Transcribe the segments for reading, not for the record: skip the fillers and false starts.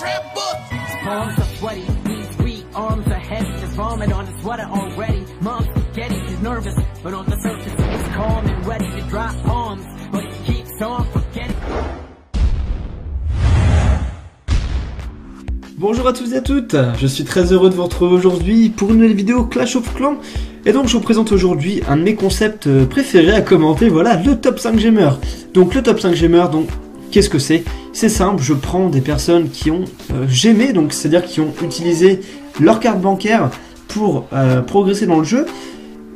Palms are sweaty, knees weak, arms are heavy, just vomit on the sweater already. Mom's spaghetti, she's nervous, but on the surface it's calm and ready to drop bombs, but he keeps on forgetting. Bonjour à tous et à toutes, je suis très heureux de vous retrouver aujourd'hui pour une nouvelle vidéo Clash of Clans. Et donc je vous présente aujourd'hui un de mes concepts préférés à commenter, voilà, le top 5 Gamers. Donc le top 5 Gamers, donc qu'est-ce que c'est? C'est simple, je prends des personnes qui ont gémé, donc c'est-à-dire qui ont utilisé leur carte bancaire pour progresser dans le jeu,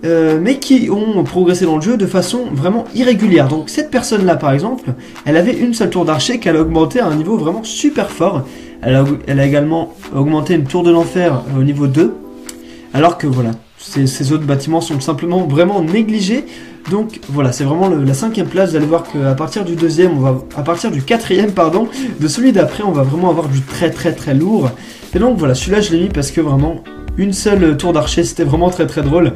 mais qui ont progressé dans le jeu de façon vraiment irrégulière. Donc cette personne-là par exemple, elle avait une seule tour d'archer qu'elle a augmenté à un niveau vraiment super fort. Elle a également augmenté une tour de l'enfer au niveau 2, alors que voilà, ces autres bâtiments sont simplement vraiment négligés. Donc voilà, c'est vraiment la 5e place. Vous allez voir qu'à partir du à partir du 4e pardon, de celui d'après, on va vraiment avoir du très lourd. Et donc voilà, celui-là je l'ai mis parce que vraiment une seule tour d'archer, c'était vraiment très drôle.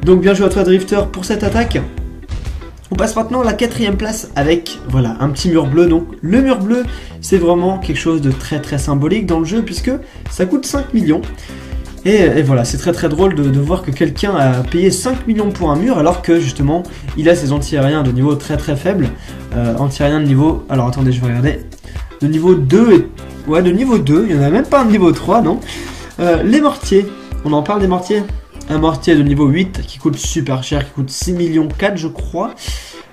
Donc bien joué à toi Drifter pour cette attaque. On passe maintenant à la 4e place avec, voilà, un petit mur bleu. Donc le mur bleu, c'est vraiment quelque chose de très symbolique dans le jeu puisque ça coûte 5 millions. Et voilà, c'est très drôle de voir que quelqu'un a payé 5 millions pour un mur alors que justement, il a ses anti-aériens de niveau très faible. Anti-aériens de niveau, alors attendez, je vais regarder. De niveau 2, ouais, de niveau 2, il n'y en a même pas un de niveau 3, non. Les mortiers, on en parle des mortiers. Un mortier de niveau 8 qui coûte super cher, qui coûte 6 millions 4 je crois.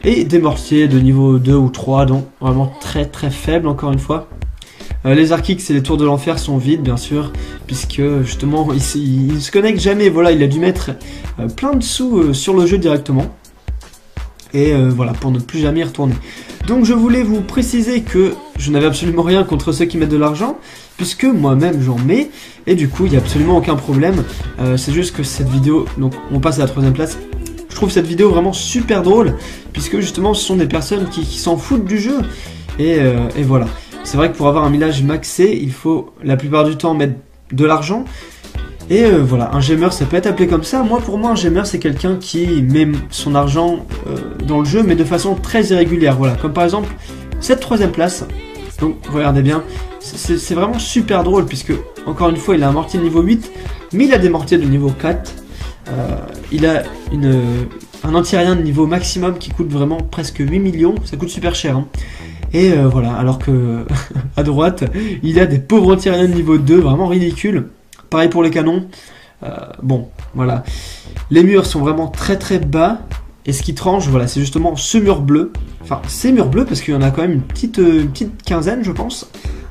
Et des mortiers de niveau 2 ou 3, donc vraiment très faibles encore une fois. Les Archix et les tours de l'enfer sont vides bien sûr, puisque justement il ne se connecte jamais, voilà, il a dû mettre plein de sous sur le jeu directement. Et voilà, pour ne plus jamais y retourner. Donc je voulais vous préciser que je n'avais absolument rien contre ceux qui mettent de l'argent, puisque moi-même j'en mets, et du coup il n'y a absolument aucun problème. C'est juste que cette vidéo, donc on passe à la 3e place, je trouve cette vidéo vraiment super drôle, puisque justement ce sont des personnes qui s'en foutent du jeu, et voilà. C'est vrai que pour avoir un millage maxé, il faut la plupart du temps mettre de l'argent. Et voilà, un gamer ça peut être appelé comme ça. Pour moi un gamer c'est quelqu'un qui met son argent dans le jeu mais de façon très irrégulière. Voilà, comme par exemple cette 3e place. Donc regardez bien, c'est vraiment super drôle puisque encore une fois il a un mortier de niveau 8, mais il a des mortiers de niveau 4. Il a un anti-aérien de niveau maximum qui coûte vraiment presque 8 millions, ça coûte super cher hein. Et voilà, alors que à droite, il a des pauvres anti-aériens de niveau 2, vraiment ridicules. Pareil pour les canons. Bon, voilà. Les murs sont vraiment très bas. Et ce qui tranche, voilà, c'est justement ce mur bleu. Enfin, ces murs bleus, parce qu'il y en a quand même une petite quinzaine, je pense.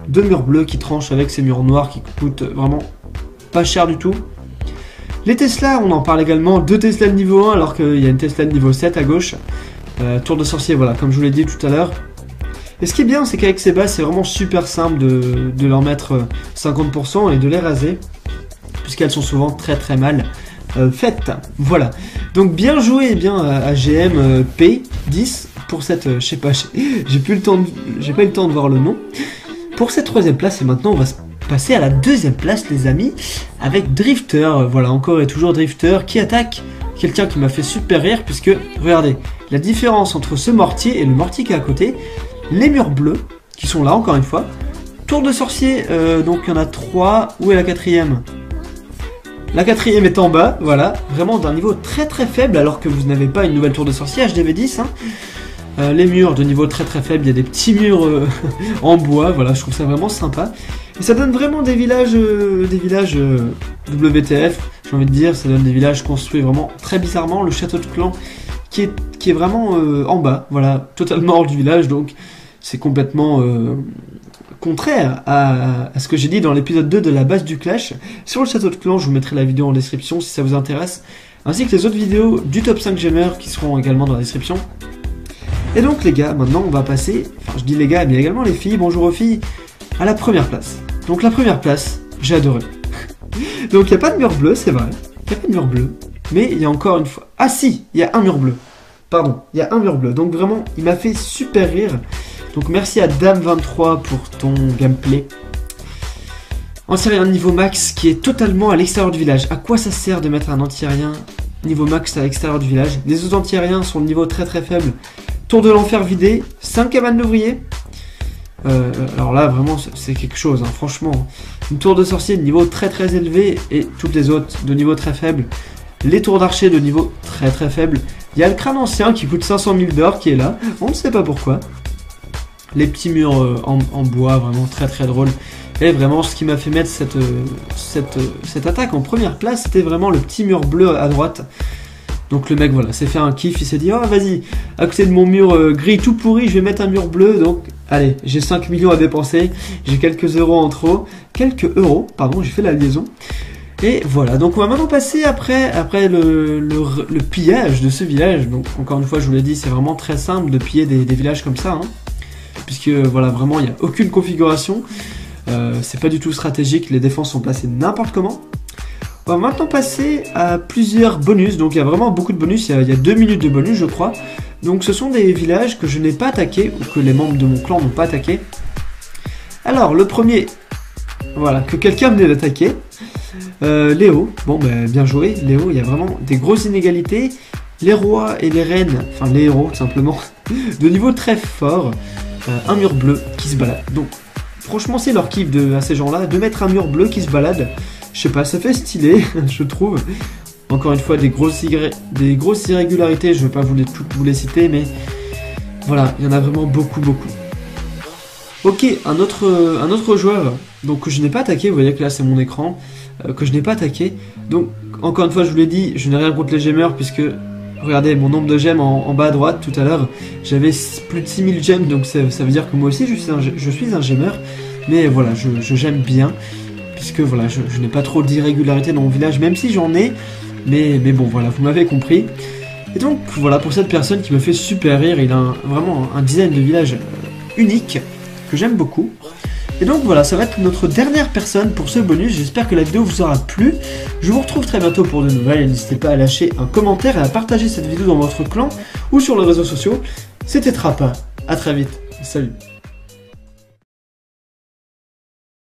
2 murs bleus qui tranchent avec ces murs noirs qui coûtent vraiment pas cher du tout. Les Tesla, on en parle également. 2 Tesla de niveau 1, alors qu'il y a une Tesla de niveau 7 à gauche. Tour de sorcier, voilà, comme je vous l'ai dit tout à l'heure. Et ce qui est bien, c'est qu'avec ces bases, c'est vraiment super simple de leur mettre 50% et de les raser, puisqu'elles sont souvent très mal faites. Voilà. Donc bien joué à GM P10 pour cette, je sais pas, j'ai pas eu le temps de voir le nom. Pour cette 3e place, et maintenant on va passer à la 2e place, les amis, avec Drifter. Voilà, encore et toujours Drifter qui attaque quelqu'un qui m'a fait super rire, puisque regardez la différence entre ce mortier et le mortier qui est à côté. Les murs bleus, qui sont là encore une fois. Tour de sorcier, donc il y en a 3. Où est la 4e? La 4e est en bas, voilà. Vraiment d'un niveau très faible, alors que vous n'avez pas une nouvelle tour de sorcier HDV10. Hein. Les murs de niveau très faible, il y a des petits murs en bois, voilà, je trouve ça vraiment sympa. Et ça donne vraiment des villages WTF, j'ai envie de dire. Ça donne des villages construits vraiment très bizarrement. Le château de clan qui est vraiment en bas, voilà, totalement hors du village, donc c'est complètement contraire à ce que j'ai dit dans l'épisode 2 de la base du Clash. Sur le château de clan, je vous mettrai la vidéo en description si ça vous intéresse, ainsi que les autres vidéos du top 5 Gamers qui seront également dans la description. Et donc les gars, maintenant on va passer, enfin je dis les gars, mais également les filles, bonjour aux filles, à la 1re place. Donc la 1re place, j'ai adoré. Donc il n'y a pas de mur bleu, c'est vrai, il n'y a pas de mur bleu. Mais il y a encore une fois... Ah si, il y a un mur bleu. Pardon, il y a un mur bleu. Donc vraiment, il m'a fait super rire. Donc merci à Dame23 pour ton gameplay. Anti-aérien niveau max qui est totalement à l'extérieur du village. À quoi ça sert de mettre un anti-aérien niveau max à l'extérieur du village? Les autres anti-aériens sont de niveau très faible. Tour de l'enfer vidé. 5 cabanes d'ouvriers. Alors là, vraiment, c'est quelque chose, hein, franchement. Une tour de sorcier de niveau très très élevé et toutes les autres de niveau très faible. Les tours d'archer de niveau très très faible. Il y a le crâne ancien qui coûte 500 000 d'or qui est là. On ne sait pas pourquoi. Les petits murs en bois, vraiment très très drôle. Et vraiment, ce qui m'a fait mettre cette attaque en première place, c'était vraiment le petit mur bleu à droite. Donc le mec, voilà, s'est fait un kiff, il s'est dit, oh vas-y, à côté de mon mur gris tout pourri, je vais mettre un mur bleu. Donc, allez, j'ai 5 millions à dépenser, j'ai quelques euros en trop. Quelques euros, pardon, j'ai fait la liaison. Et voilà, donc on va maintenant passer après le pillage de ce village. Donc encore une fois, je vous l'ai dit, c'est vraiment très simple de piller des villages comme ça. Hein, puisque voilà, vraiment, il n'y a aucune configuration. C'est pas du tout stratégique, les défenses sont placées n'importe comment. On va maintenant passer à plusieurs bonus, donc il y a vraiment beaucoup de bonus, il y a 2 minutes de bonus je crois. Donc ce sont des villages que je n'ai pas attaqués, ou que les membres de mon clan n'ont pas attaqué. Alors le premier, voilà, que quelqu'un venait d'attaquer, Léo, bon ben bien joué Léo, il y a vraiment des grosses inégalités. Les rois et les reines, enfin les héros tout simplement, de niveau très fort, un mur bleu qui se balade. Donc franchement c'est leur kiff à ces gens-là, de mettre un mur bleu qui se balade. Je sais pas, ça fait stylé, je trouve. Encore une fois, des grosses irrégularités, je vais pas toutes vous les citer, mais voilà, il y en a vraiment beaucoup. Ok, un autre joueur, donc que je n'ai pas attaqué, vous voyez que là c'est mon écran, que je n'ai pas attaqué. Donc, encore une fois, je vous l'ai dit, je n'ai rien contre les gemeurs, puisque, regardez, mon nombre de gemmes en bas à droite, tout à l'heure, j'avais plus de 6000 gemmes, donc ça veut dire que moi aussi je suis un gemeur, mais voilà, je gemme bien. Puisque voilà, je n'ai pas trop d'irrégularité dans mon village, même si j'en ai, mais bon voilà, vous m'avez compris. Et donc voilà, pour cette personne qui me fait super rire, il a vraiment un design de village unique, que j'aime beaucoup. Et donc voilà, ça va être notre dernière personne pour ce bonus, j'espère que la vidéo vous aura plu. Je vous retrouve très bientôt pour de nouvelles, n'hésitez pas à lâcher un commentaire et à partager cette vidéo dans votre clan ou sur les réseaux sociaux. C'était Trappa, à très vite, salut.